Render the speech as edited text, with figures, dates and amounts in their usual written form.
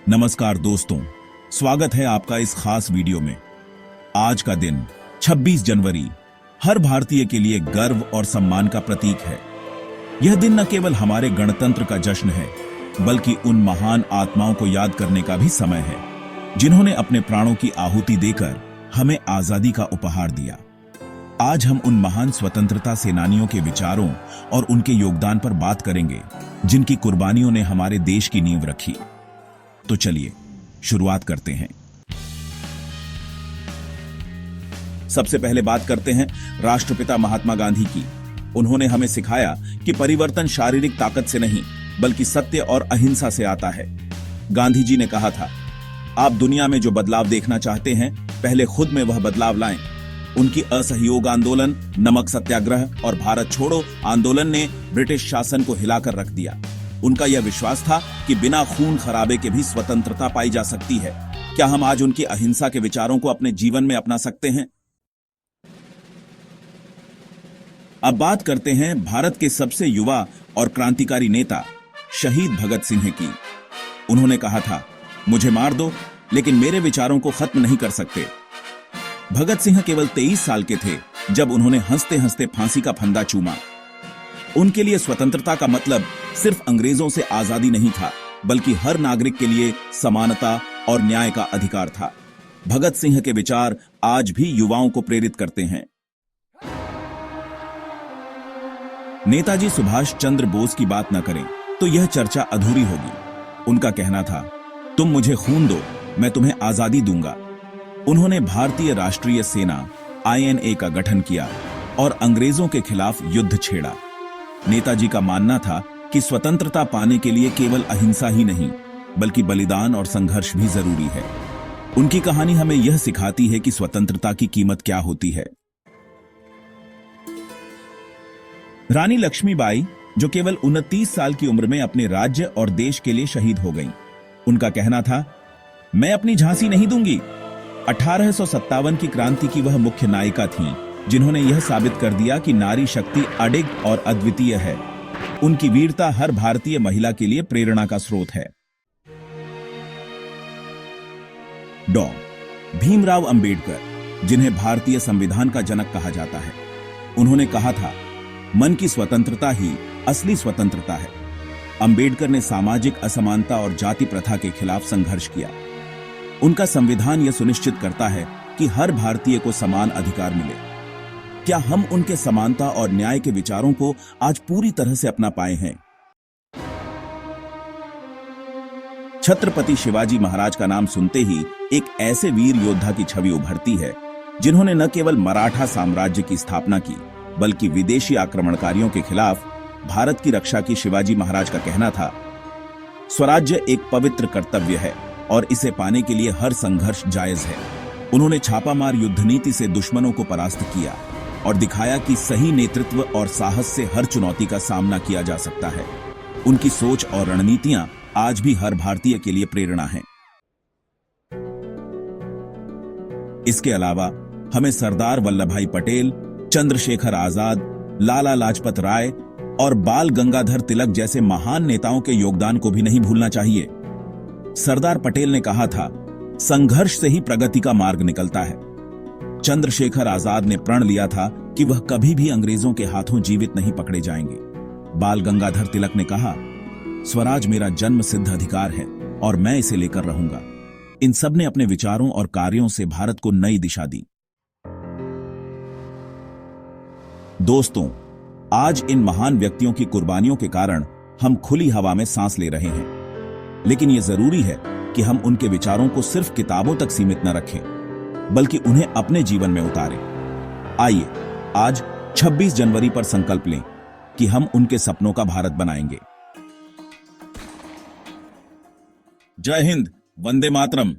नमस्कार दोस्तों, स्वागत है आपका इस खास वीडियो में। आज का दिन 26 जनवरी हर भारतीय के लिए गर्व और सम्मान का प्रतीक है। यह दिन न केवल हमारे गणतंत्र का जश्न है, बल्कि उन महान आत्माओं को याद करने का भी समय है, जिन्होंने अपने प्राणों की आहुति देकर हमें आजादी का उपहार दिया। आज हम उन महान स्वतंत्रता सेनानियों के विचारों और उनके योगदान पर बात करेंगे, जिनकी कुर्बानियों ने हमारे देश की नींव रखी। तो चलिए शुरुआत करते हैं। सबसे पहले बात करते हैं राष्ट्रपिता महात्मा गांधी की। उन्होंने हमें सिखाया कि परिवर्तन शारीरिक ताकत से नहीं, बल्कि सत्य और अहिंसा से आता है। गांधी जी ने कहा था, आप दुनिया में जो बदलाव देखना चाहते हैं, पहले खुद में वह बदलाव लाएं। उनकी असहयोग आंदोलन, नमक सत्याग्रह और भारत छोड़ो आंदोलन ने ब्रिटिश शासन को हिलाकर रख दिया। उनका यह विश्वास था कि बिना खून खराबे के भी स्वतंत्रता पाई जा सकती है। क्या हम आज उनकी अहिंसा के विचारों को अपने जीवन में अपना सकते हैं? अब बात करते हैं भारत के सबसे युवा और क्रांतिकारी नेता शहीद भगत सिंह की। उन्होंने कहा था, मुझे मार दो, लेकिन मेरे विचारों को खत्म नहीं कर सकते। भगत सिंह केवल 23 साल के थे जब उन्होंने हंसते हंसते फांसी का फंदा चूमा। उनके लिए स्वतंत्रता का मतलब सिर्फ अंग्रेजों से आजादी नहीं था, बल्कि हर नागरिक के लिए समानता और न्याय का अधिकार था। भगत सिंह के विचार आज भी युवाओं को प्रेरित करते हैं। नेताजी सुभाष चंद्र बोस की बात न करें तो यह चर्चा अधूरी होगी। उनका कहना था, तुम मुझे खून दो, मैं तुम्हें आजादी दूंगा। उन्होंने भारतीय राष्ट्रीय सेना INA का गठन किया और अंग्रेजों के खिलाफ युद्ध छेड़ा। नेताजी का मानना था कि स्वतंत्रता पाने के लिए केवल अहिंसा ही नहीं, बल्कि बलिदान और संघर्ष भी जरूरी है। उनकी कहानी हमें यह सिखाती है कि स्वतंत्रता की कीमत क्या होती है। रानी लक्ष्मीबाई, जो केवल 29 साल की उम्र में अपने राज्य और देश के लिए शहीद हो गईं। उनका कहना था, मैं अपनी झांसी नहीं दूंगी। 1857 की क्रांति की वह मुख्य नायिका थीं, जिन्होंने यह साबित कर दिया कि नारी शक्ति अडिग और अद्वितीय है। उनकी वीरता हर भारतीय महिला के लिए प्रेरणा का स्रोत है। डॉ. भीमराव अंबेडकर, जिन्हें भारतीय संविधान का जनक कहा जाता है, उन्होंने कहा था, मन की स्वतंत्रता ही असली स्वतंत्रता है। अंबेडकर ने सामाजिक असमानता और जाति प्रथा के खिलाफ संघर्ष किया। उनका संविधान यह सुनिश्चित करता है कि हर भारतीय को समान अधिकार मिले। क्या हम उनके समानता और न्याय के विचारों को आज पूरी तरह से अपना पाए हैं? छत्रपति शिवाजी महाराज का नाम सुनते ही एक ऐसे वीर योद्धा की छवि उभरती है, जिन्होंने न केवल मराठा साम्राज्य की स्थापना की, बल्कि विदेशी आक्रमणकारियों के खिलाफ भारत की रक्षा की। शिवाजी महाराज का कहना था, स्वराज्य एक पवित्र कर्तव्य है और इसे पाने के लिए हर संघर्ष जायज है। उन्होंने छापामार युद्ध नीति से दुश्मनों को परास्त किया और दिखाया कि सही नेतृत्व और साहस से हर चुनौती का सामना किया जा सकता है। उनकी सोच और रणनीतियां आज भी हर भारतीय के लिए प्रेरणा हैं। इसके अलावा हमें सरदार वल्लभभाई पटेल, चंद्रशेखर आजाद, लाला लाजपत राय और बाल गंगाधर तिलक जैसे महान नेताओं के योगदान को भी नहीं भूलना चाहिए। सरदार पटेल ने कहा था, संघर्ष से ही प्रगति का मार्ग निकलता है। चंद्रशेखर आजाद ने प्रण लिया था कि वह कभी भी अंग्रेजों के हाथों जीवित नहीं पकड़े जाएंगे। बाल गंगाधर तिलक ने कहा, स्वराज मेरा जन्म सिद्ध अधिकार है और मैं इसे लेकर रहूंगा। इन सब ने अपने विचारों और कार्यों से भारत को नई दिशा दी। दोस्तों, आज इन महान व्यक्तियों की कुर्बानियों के कारण हम खुली हवा में सांस ले रहे हैं, लेकिन यह जरूरी है कि हम उनके विचारों को सिर्फ किताबों तक सीमित न रखें, बल्कि उन्हें अपने जीवन में उतारें। आइए आज 26 जनवरी पर संकल्प लें कि हम उनके सपनों का भारत बनाएंगे। जय हिंद, वंदे मातरम।